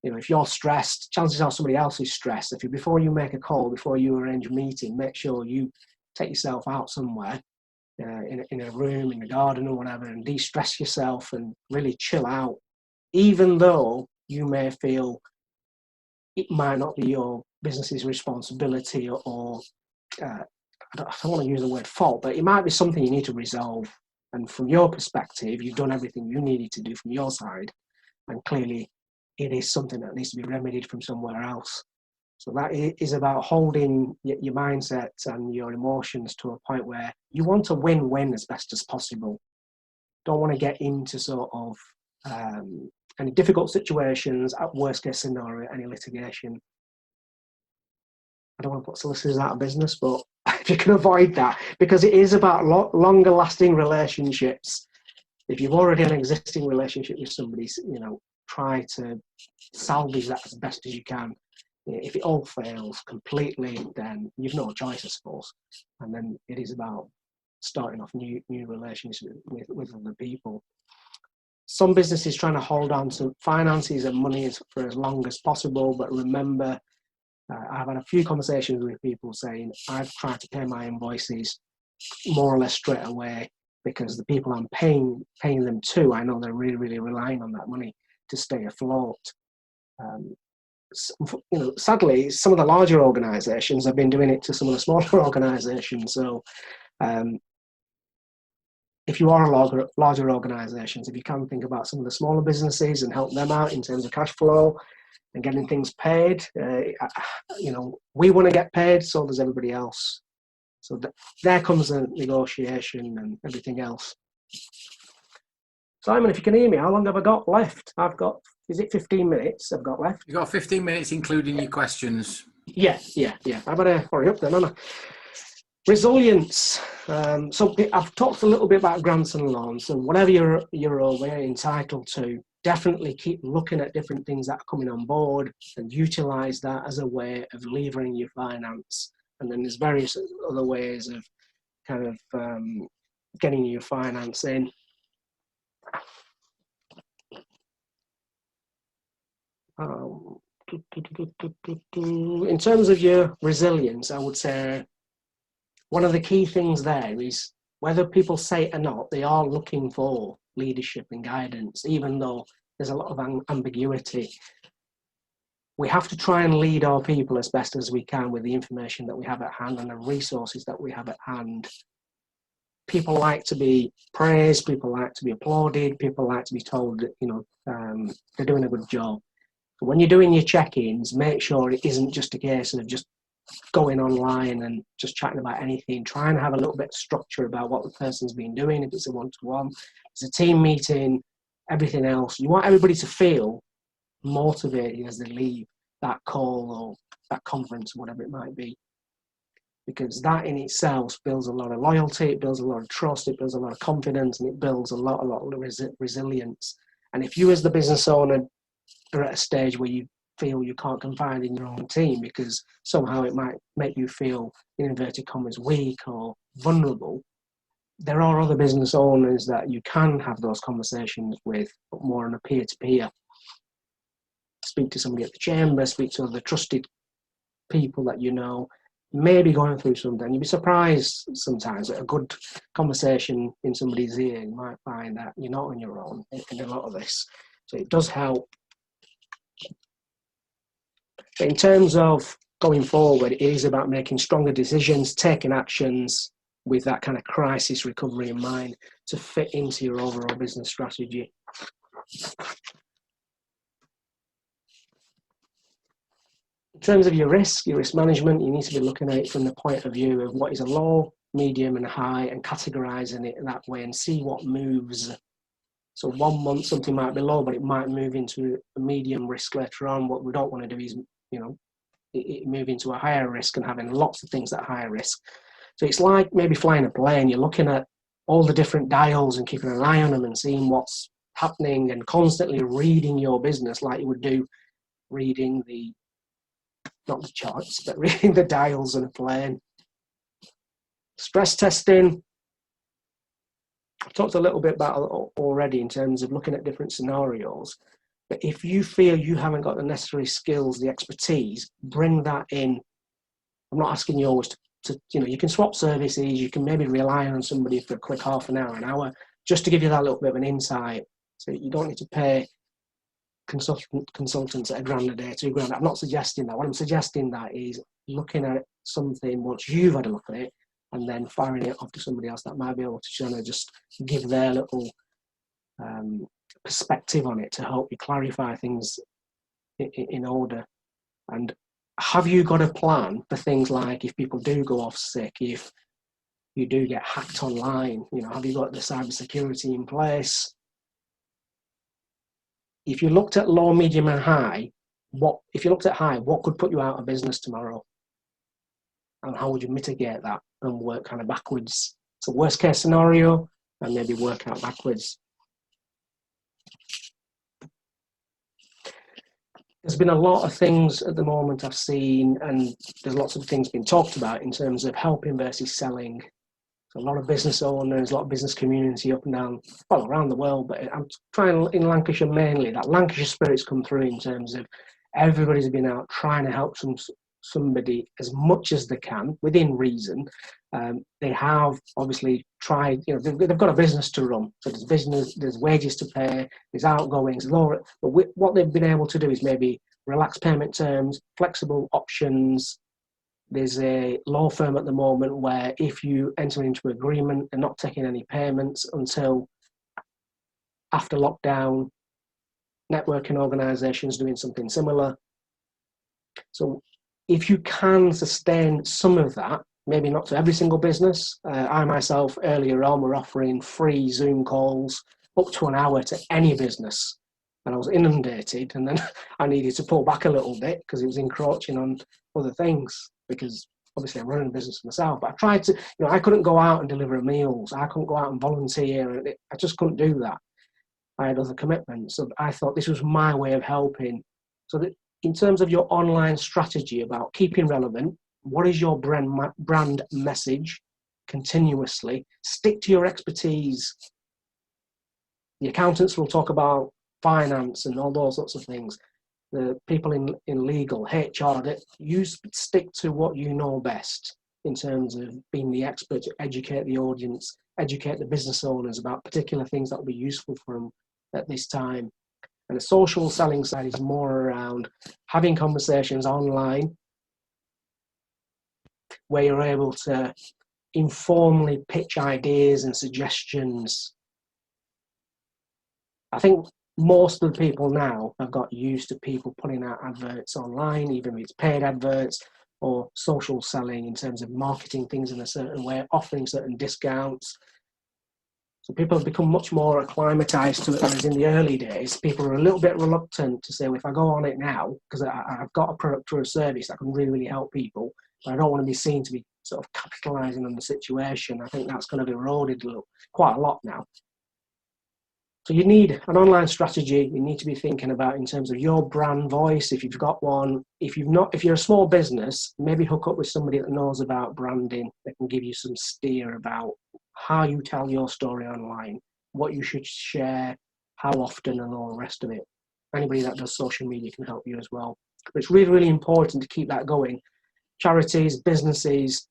You know, if you're stressed, chances are somebody else is stressed. Before you make a call, before you arrange a meeting, make sure you take yourself out somewhere, in a room, in a garden or whatever, and de-stress yourself and really chill out. Even though you may feel it might not be your business's responsibility, or I don't want to use the word fault, but it might be something you need to resolve. And from your perspective, you've done everything you needed to do from your side, and clearly it is something that needs to be remedied from somewhere else. So that is about holding your mindset and your emotions to a point where you want to win-win as best as possible. Don't want to get into sort of any difficult situations, at worst case scenario, any litigation. I don't want to put solicitors out of business, but if you can avoid that, because it is about longer lasting relationships. If you've already an existing relationship with somebody, you know, try to salvage that as best as you can. If it all fails completely, then you've no choice, I suppose. And then it is about starting off new relationships with other people. Some businesses trying to hold on to finances and money for as long as possible, but remember, I've had a few conversations with people saying, I've tried to pay my invoices more or less straight away, because the people I'm paying them to, I know they're really, really relying on that money to stay afloat. You know, sadly, some of the larger organisations have been doing it to some of the smaller organisations. So if you are a larger organisations, if you can think about some of the smaller businesses and help them out in terms of cash flow and getting things paid, you know, we want to get paid, so does everybody else. So there comes the negotiation and everything else. Simon, if you can hear me, how long have I got left? I've got, is it 15 minutes I've got left? You've got 15 minutes, including your questions. Yeah. I better hurry up then, haven't I? Resilience. So I've talked a little bit about grants and loans. So whatever you're entitled to, definitely keep looking at different things that are coming on board and utilise that as a way of levering your finance. And then there's various other ways of kind of getting your finance in. In terms of your resilience, I would say one of the key things there is, whether people say it or not, they are looking for leadership and guidance, even though there's a lot of ambiguity. We have to try and lead our people as best as we can with the information that we have at hand and the resources that we have at hand. People like to be praised, people like to be applauded, people like to be told that, you know, they're doing a good job. But when you're doing your check-ins, make sure it isn't just a case of just going online and just chatting about anything. Try and have a little bit of structure about what the person's been doing, if it's a one-to-one, it's a team meeting, everything else. You want everybody to feel motivated as they leave that call or that conference, whatever it might be. Because that in itself builds a lot of loyalty, it builds a lot of trust, it builds a lot of confidence, and it builds a lot of resilience. And if you as the business owner are at a stage where you feel you can't confide in your own team because somehow it might make you feel, in inverted commas, weak or vulnerable, there are other business owners that you can have those conversations with, but more on a peer-to-peer. Speak to somebody at the chamber, speak to other trusted people that you know, maybe going through something. You'd be surprised sometimes at a good conversation in somebody's ear. You might find that you're not on your own in a lot of this. So it does help. But in terms of going forward, it is about making stronger decisions, taking actions with that kind of crisis recovery in mind to fit into your overall business strategy. In terms of your risk management, you need to be looking at it from the point of view of what is a low, medium and high, and categorizing it that way and see what moves. So 1 month something might be low, but it might move into a medium risk later on. What we don't want to do is, it move into a higher risk and having lots of things at higher risk. So it's like maybe flying a plane. You're looking at all the different dials and keeping an eye on them and seeing what's happening and constantly reading your business like you would do reading not the charts, but reading the dials on a plane. Stress testing. I've talked a little bit about it already in terms of looking at different scenarios. But if you feel you haven't got the necessary skills, the expertise, bring that in. I'm not asking you always to you can swap services, you can maybe rely on somebody for a quick half an hour, just to give you that little bit of an insight. So you don't need to pay consultants at £1 a day, £2 grand. I'm not suggesting that. What I'm suggesting that is looking at something once you've had a look at it and then firing it off to somebody else that might be able to kind of just give their little perspective on it to help you clarify things in order. And have you got a plan for things like if people do go off sick, if you do get hacked online, have you got the cyber security in place? If you looked at low, medium and high, what could put you out of business tomorrow? And how would you mitigate that and work kind of backwards? So worst case scenario and maybe work out backwards. There's been a lot of things at the moment I've seen, and there's lots of things being talked about in terms of helping versus selling. So a lot of business owners, a lot of business community up and down, well, around the world, but I'm trying in Lancashire mainly, that Lancashire spirit's come through in terms of everybody's been out trying to help somebody as much as they can within reason. They have obviously tried, they've got a business to run. So there's business, there's wages to pay, there's outgoings, but what they've been able to do is maybe relax payment terms, flexible options. There's a law firm at the moment where if you enter into an agreement, they're not taking any payments until after lockdown. Networking organisations doing something similar. So if you can sustain some of that, maybe not to every single business. I myself earlier on were offering free Zoom calls up to an hour to any business. And I was inundated, and then I needed to pull back a little bit because it was encroaching on other things, because obviously I'm running a business myself. But I tried to, I couldn't go out and deliver meals. I couldn't go out and volunteer. I just couldn't do that. I had other commitments. So I thought this was my way of helping. So that in terms of your online strategy about keeping relevant, what is your brand message continuously? Stick to your expertise. The accountants will talk about finance and all those sorts of things. The people in legal, HR, you stick to what you know best in terms of being the expert to educate the audience, educate the business owners about particular things that will be useful for them at this time. And the social selling side is more around having conversations online where you're able to informally pitch ideas and suggestions. I think most of the people now have got used to people putting out adverts online, even if it's paid adverts or social selling in terms of marketing things in a certain way, offering certain discounts. So people have become much more acclimatized to it, whereas in the early days, people were a little bit reluctant to say, well, if I go on it now, because I've got a product or a service that can really, really help people, but I don't want to be seen to be sort of capitalizing on the situation. I think that's going to be eroded quite a lot now. So you need an online strategy. You need to be thinking about in terms of your brand voice, if you've got one. If you're a small business, maybe hook up with somebody that knows about branding that can give you some steer about how you tell your story online, what you should share, how often, and all the rest of it. Anybody that does social media can help you as well. But it's really, really important to keep that going. Charities, businesses,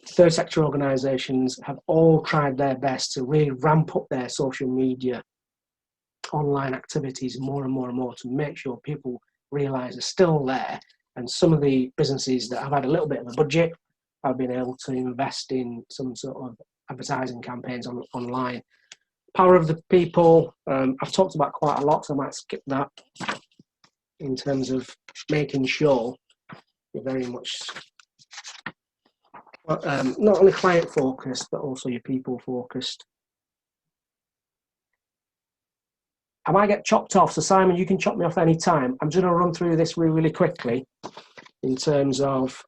third sector organisations have all tried their best to really ramp up their social media online activities more and more and more to make sure people realise they're still there. And some of the businesses that have had a little bit of a budget have been able to invest in some sort of advertising campaigns online. Power of the people, I've talked about quite a lot, so I might skip that in terms of making sure you're very much not only client focused, but also your people focused. I might get chopped off, so Simon, you can chop me off any time. I'm just going to run through this really, really quickly in terms of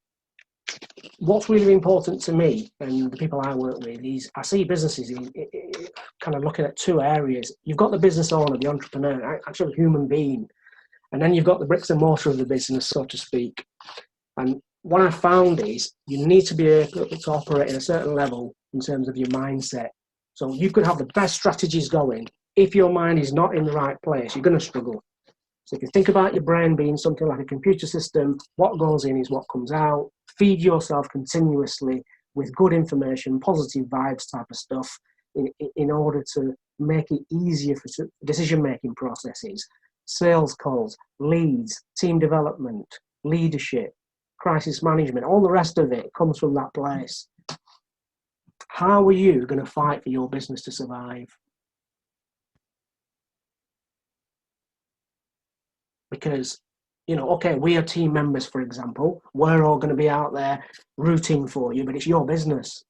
what's really important to me and the people I work with is I see businesses kind of looking at two areas. You've got the business owner, the entrepreneur, actually human being, and then you've got the bricks and mortar of the business, so to speak. And what I found is you need to be able to operate at a certain level in terms of your mindset. So you could have the best strategies going. If your mind is not in the right place, you're going to struggle. So if you think about your brain being something like a computer system, what goes in is what comes out. Feed yourself continuously with good information, positive vibes type of stuff in order to make it easier for decision-making processes, sales calls, leads, team development, leadership, crisis management, all the rest of it comes from that place. How are you going to fight for your business to survive? Because, you know, okay, we are team members, for example. We're all going to be out there rooting for you, but it's your business,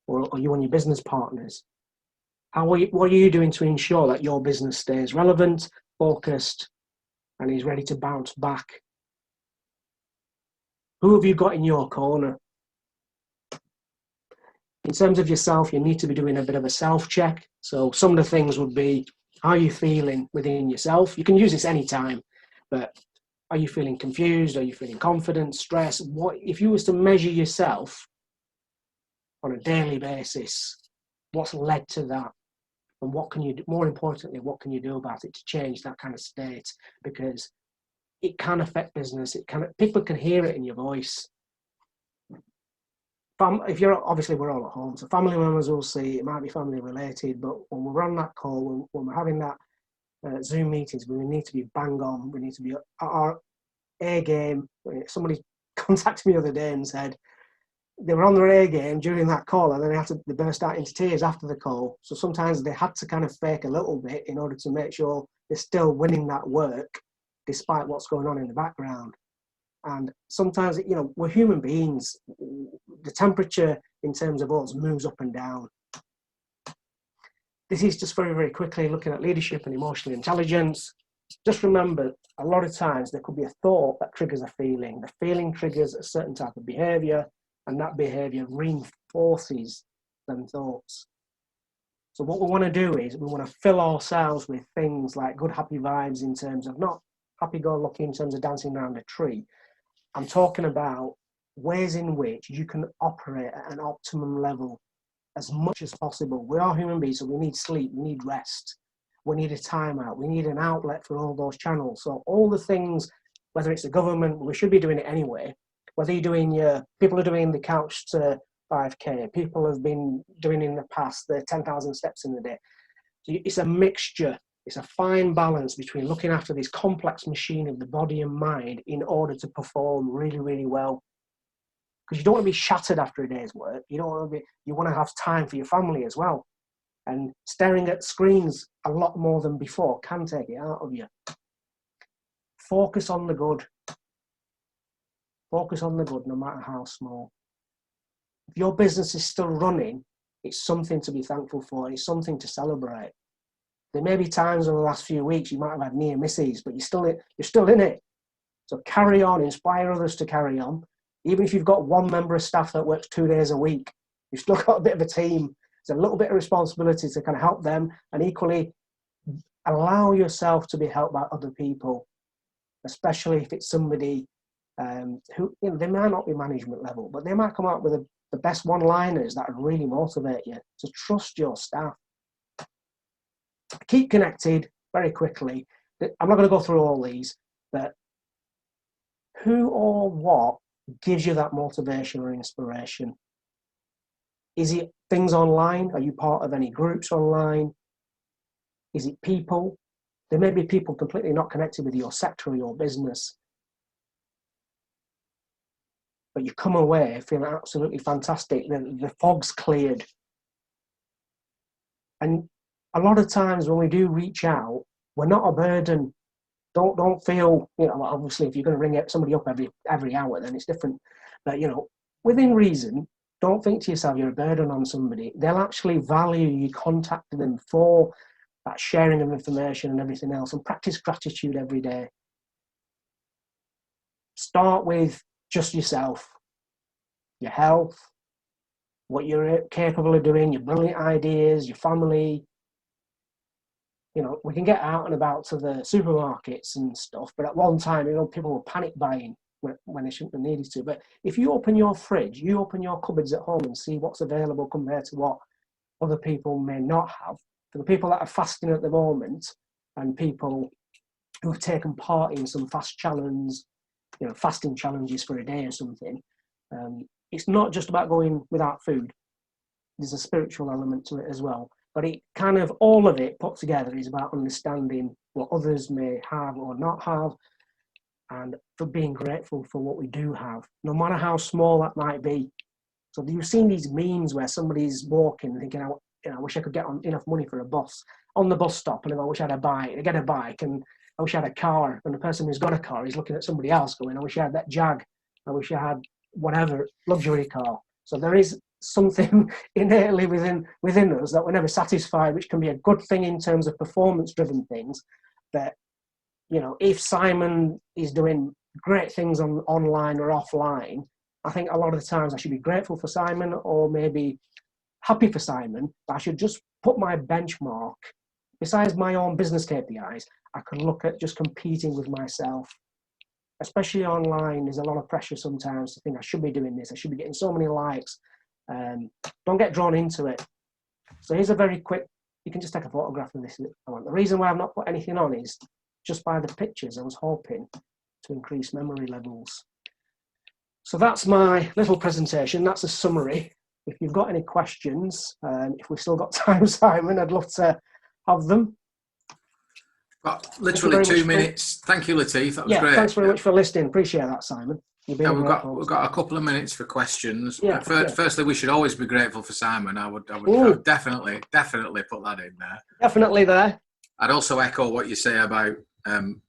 or you and your business partners. What are you doing to ensure that your business stays relevant, focused, and is ready to bounce back? Who have you got in your corner? In terms of yourself, you need to be doing a bit of a self-check. So some of the things would be, how are you feeling within yourself? You can use this anytime, but are you feeling confused? Are you feeling confident, stressed? What if you was to measure yourself on a daily basis? What's led to that? And what can you do? More importantly, what can you do about it to change that kind of state? Because it can affect business. People can hear it in your voice. If you're obviously we're all at home, so family members will see. It might be family related, but when we're on that call, when we're having that Zoom meetings, we need to be bang on. We need to be at our A game. Somebody contacted me the other day and said they were on their A game during that call, and then they burst out into tears after the call. So sometimes they had to kind of fake a little bit in order to make sure they're still winning that work, despite what's going on in the background. And sometimes, you know, we're human beings. The temperature in terms of us moves up and down. This is just very, very quickly looking at leadership and emotional intelligence. Just remember, a lot of times there could be a thought that triggers a feeling. The feeling triggers a certain type of behavior, and that behavior reinforces them thoughts. So what we want to do is we want to fill ourselves with things like good, happy vibes in terms of not happy-go-lucky in terms of dancing around a tree. I'm talking about ways in which you can operate at an optimum level as much as possible. We are human beings, so we need sleep, we need rest, we need a timeout, we need an outlet for all those channels. So all the things, whether it's the government, we should be doing it anyway. Whether you're doing people are doing the couch to 5K, people have been doing in the past the 10,000 steps in a day. So it's a mixture. It's a fine balance between looking after this complex machine of the body and mind in order to perform really, really well. Because you don't want to be shattered after a day's work. You want to have time for your family as well. And staring at screens a lot more than before can take it out of you. Focus on the good. Focus on the good, no matter how small. If your business is still running, it's something to be thankful for. It's something to celebrate. There may be times over the last few weeks you might have had near misses, but you're still in it. So carry on, inspire others to carry on. Even if you've got one member of staff that works 2 days a week, you've still got a bit of a team. There's a little bit of responsibility to kind of help them, and equally allow yourself to be helped by other people, especially if it's somebody who, you know, they might not be management level, but they might come out with the best one-liners that would really motivate you to trust your staff. Keep connected very quickly. I'm not going to go through all these, but who or what gives you that motivation or inspiration? Is it things online? Are you part of any groups online? Is it people? There may be people completely not connected with your sector or your business, but you come away feeling absolutely fantastic. The fog's cleared. And a lot of times when we do reach out, we're not a burden. Don't feel, you know, obviously if you're going to ring somebody up every hour, then it's different. But, you know, within reason, don't think to yourself you're a burden on somebody. They'll actually value you contacting them for that sharing of information and everything else, and practice gratitude every day. Start with just yourself, your health, what you're capable of doing, your brilliant ideas, your family. You know, we can get out and about to the supermarkets and stuff, but at one time, you know, people were panic buying when they shouldn't have needed to. But if you open your fridge, you open your cupboards at home and see what's available compared to what other people may not have. For the people that are fasting at the moment and people who have taken part in some fast challenge, you know, fasting challenges for a day or something, it's not just about going without food. There's a spiritual element to it as well. But it kind of, all of it put together is about understanding what others may have or not have, and for being grateful for what we do have, no matter how small that might be. So you've seen these memes where somebody's walking thinking, I wish I could get enough money for a bus on the bus stop, and I wish I had a bike. I get a bike, and I wish I had a car. And the person who's got a car is looking at somebody else going, I wish I had that Jag. I wish I had whatever luxury car. So there is something innately within us that we're never satisfied, which can be a good thing in terms of performance-driven things. But, you know, if Simon is doing great things online or offline, I think a lot of the times I should be grateful for Simon, or maybe happy for Simon, but I should just put my benchmark. Besides my own business KPIs, I can look at just competing with myself. Especially online, there's a lot of pressure sometimes to think I should be doing this, I should be getting so many likes. Don't get drawn into it. So here's a very quick, you can just take a photograph of this. The reason why I've not put anything on is just by the pictures, I was hoping to increase memory levels. So that's my little presentation. That's a summary. If you've got any questions, if we've still got time, Simon, I'd love to have them. Got literally 2 minutes. Thank you, Lateef. That was great. Thanks very much for listening. Appreciate that, Simon. We've got a couple of minutes for questions. Yeah, firstly, we should always be grateful for Simon. I would definitely put that in there. Definitely there. I'd also echo what you say about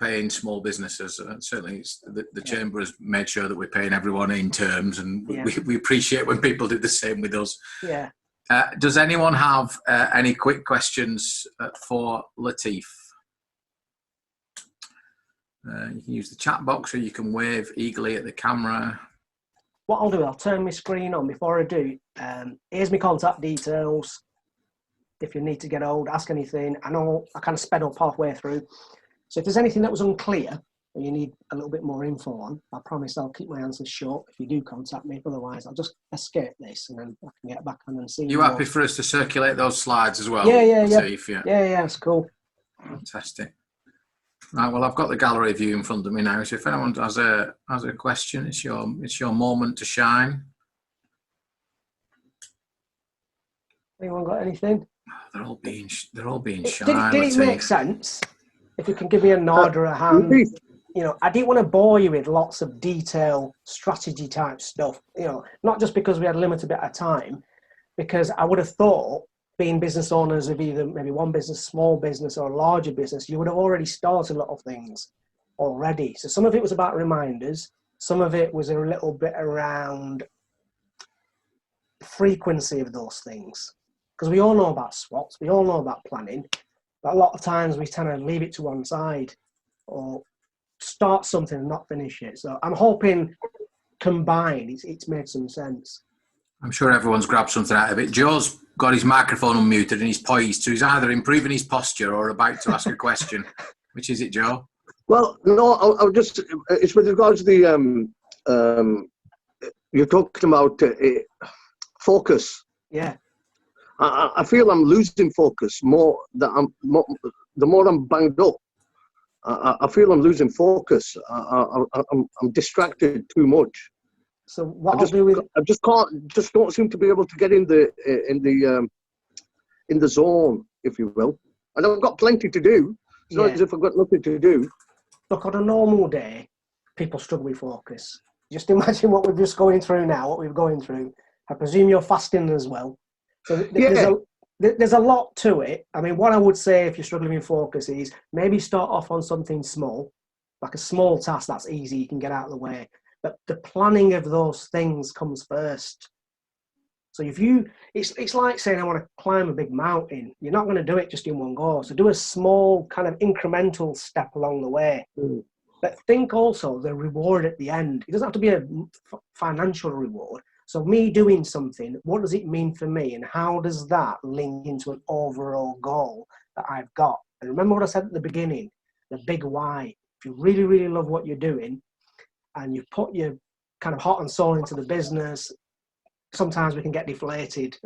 paying small businesses. Certainly, the Chamber has made sure that we're paying everyone in terms, and we appreciate when people do the same with us. Yeah. Does anyone have any quick questions for Lateef? You can use the chat box, or you can wave eagerly at the camera. What I'll do, I'll turn my screen on. Before I do, here's my contact details. If you need to get hold, ask anything. I know I kind of sped up halfway through. So if there's anything that was unclear or you need a little bit more info on, I promise I'll keep my answers short if you do contact me. Otherwise, I'll just escape this and then I can get back on and see. You happy for us to circulate those slides as well? Yeah. Lateef, Yeah, it's cool. Fantastic. Right, well, I've got the gallery view in front of me now. So if anyone has a question, it's your moment to shine. Anyone got anything? They're all being shy. Did it make sense? If you can give me a nod or a hand. You know, I didn't want to bore you with lots of detail, strategy type stuff. You know, not just because we had a limited bit of time, because I would have thought, being business owners of either maybe one business, small business, or a larger business, you would have already started a lot of things already. So some of it was about reminders. Some of it was a little bit around the frequency of those things. Because we all know about SWOTs, we all know about planning, but a lot of times we kind of leave it to one side or start something and not finish it. So I'm hoping combined, it's made some sense. I'm sure everyone's grabbed something out of it. Joe's got his microphone unmuted and he's poised, so he's either improving his posture or about to ask a question. Which is it, Joe? Well, no, I'll just, it's with regards to the, you're talking about focus. Yeah. I feel I'm losing focus the more I'm banged up. I feel I'm losing focus. I'm distracted too much. So what I'll do with I just don't seem to be able to get in the zone, if you will. And I've got plenty to do. It's not as if I've got nothing to do. Look, on a normal day, people struggle with focus. Just imagine what we're just going through now, what we're going through. I presume you're fasting as well. So there's a lot to it. I mean, what I would say if you're struggling with focus is maybe start off on something small, like a small task that's easy, you can get out of the way. But the planning of those things comes first. So it's like saying I want to climb a big mountain. You're not going to do it just in one go. So do a small kind of incremental step along the way. But think also the reward at the end. It doesn't have to be a financial reward. So me doing something, what does it mean for me? And how does that link into an overall goal that I've got? And remember what I said at the beginning, the big why. If you really, really love what you're doing and you've put your kind of heart and soul into the business, sometimes we can get deflated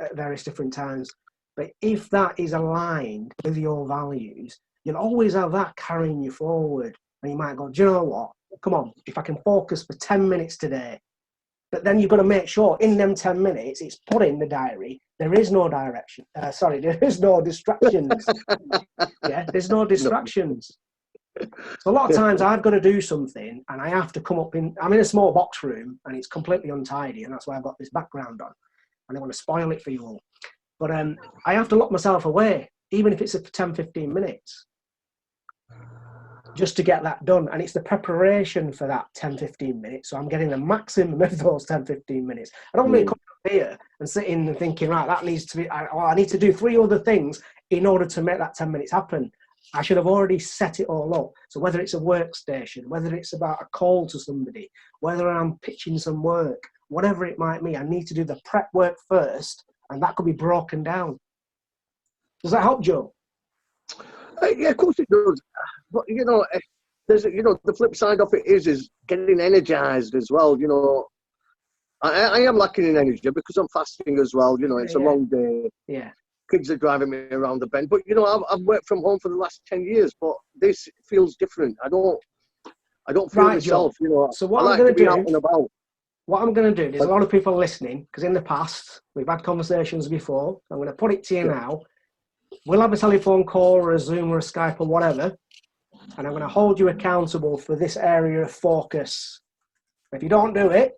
at various different times. But if that is aligned with your values, you'll always have that carrying you forward. And you might go, do you know what? Come on, if I can focus for 10 minutes today. But then you've got to make sure in them 10 minutes, it's put in the diary. There is no direction. There is no distractions. Yeah, there's no distractions. So a lot of times I've got to do something and I have to I'm in a small box room and it's completely untidy, and that's why I've got this background on. And I want to spoil it for you all. But I have to lock myself away, even if it's for 10, 15 minutes, just to get that done. And it's the preparation for that 10, 15 minutes. So I'm getting the maximum of those 10, 15 minutes. I don't really come up here and sit in and thinking, right, that needs to be, I need to do 3 other things in order to make that 10 minutes happen. I should have already set it all up. So whether it's a workstation, whether it's about a call to somebody, whether I'm pitching some work, whatever it might be, I need to do the prep work first, and that could be broken down. Does that help, Joe? Yeah, of course it does. But there's the flip side of it is getting energized as well. I am lacking in energy because I'm fasting as well. It's a long day. Yeah. Kids are driving me around the bend. But I've worked from home for the last 10 years. But this feels different. I don't feel myself. Joe. So what I'm going to do? Out and about. What I'm going to do? There's a lot of people listening because in the past we've had conversations before. I'm going to put it to you now. We'll have a telephone call or a Zoom or a Skype or whatever, and I'm going to hold you accountable for this area of focus. If you don't do it,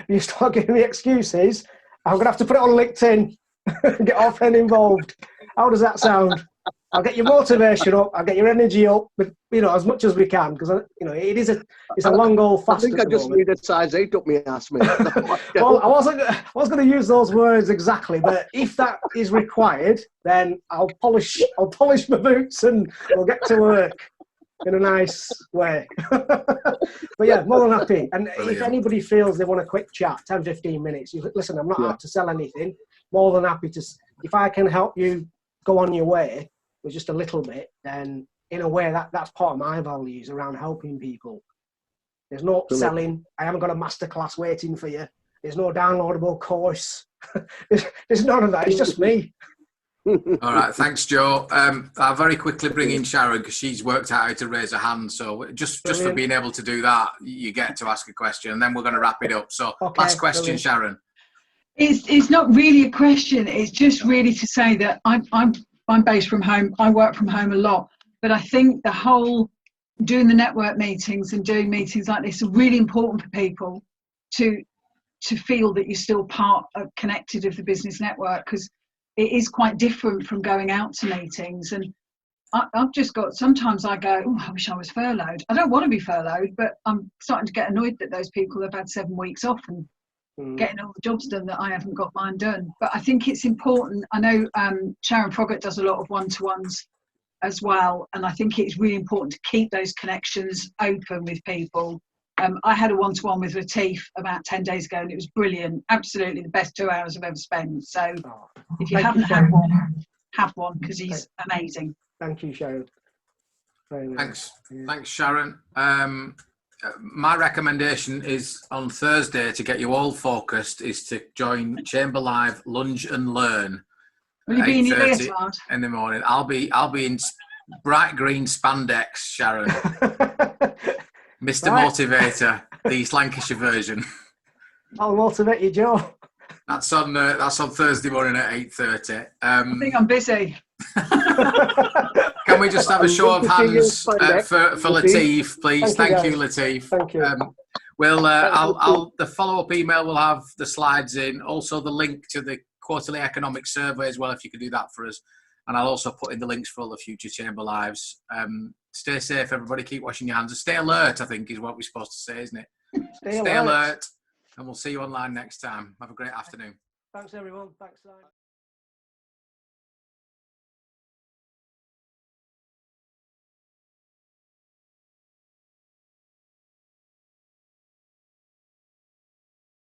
you start giving me excuses, I'm going to have to put it on LinkedIn and get our friend involved. How does that sound? I'll get your motivation up, I'll get your energy up, but as much as we can, because it's a long goal fast. I think I just need a size 8 up my ass, mate. Well, I was going to use those words exactly, but if that is required, then I'll polish my boots and we'll get to work in a nice way. But yeah, more than happy. And if anybody feels they want a quick chat, 10, 15 minutes, listen, I'm not out to sell anything. More than happy to, if I can help you go on your way with just a little bit, then in a way that's part of my values around helping people. There's no selling. I haven't got a masterclass waiting for you. There's no downloadable course. There's none of that. It's just me. All right, thanks, Joe. I'll very quickly bring in Sharon because she's worked out how to raise a hand. So just for being able to do that, you get to ask a question, and then we're going to wrap it up. So last question, brilliant. Sharon. It's not really a question. It's just really to say that I'm based from home. I work from home a lot, but I think the whole doing the network meetings and doing meetings like this are really important for people to feel that you're still connected of the business network, because it is quite different from going out to meetings. And I've just got, sometimes I go, oh, I wish I was furloughed. I don't want to be furloughed, but I'm starting to get annoyed that those people have had 7 weeks off and getting all the jobs done that I haven't got mine done. But I think it's important. I know Sharon Froggatt does a lot of one-to-ones as well, and I think it's really important to keep those connections open with people. I had a one-to-one with Lateef about 10 days ago, and it was brilliant. Absolutely the best 2 hours I've ever spent. So if you haven't had one, have one, because he's amazing. Thank you, Sharon. Thanks, Sharon. My recommendation is on Thursday, to get you all focused, is to join ChamberLIVE Lunge and Learn. Will you be in your leotard? In the morning. I'll be in bright green spandex, Sharon. Mr. Right. Motivator, the East Lancashire version. I'll motivate you, Joe. That's on Thursday morning at 8:30. I think I'm busy. Can we just have a show of hands for Lateef, please? Thank you, Lateef. Thank you. The follow-up email will have the slides in, also the link to the quarterly economic survey as well, if you could do that for us. And I'll also put in the links for all the future Chamber Lives. Stay safe, everybody. Keep washing your hands. And stay alert, I think, is what we're supposed to say, isn't it? Stay alert. And we'll see you online next time. Have a great afternoon. Thanks, everyone. Thanks, Simon.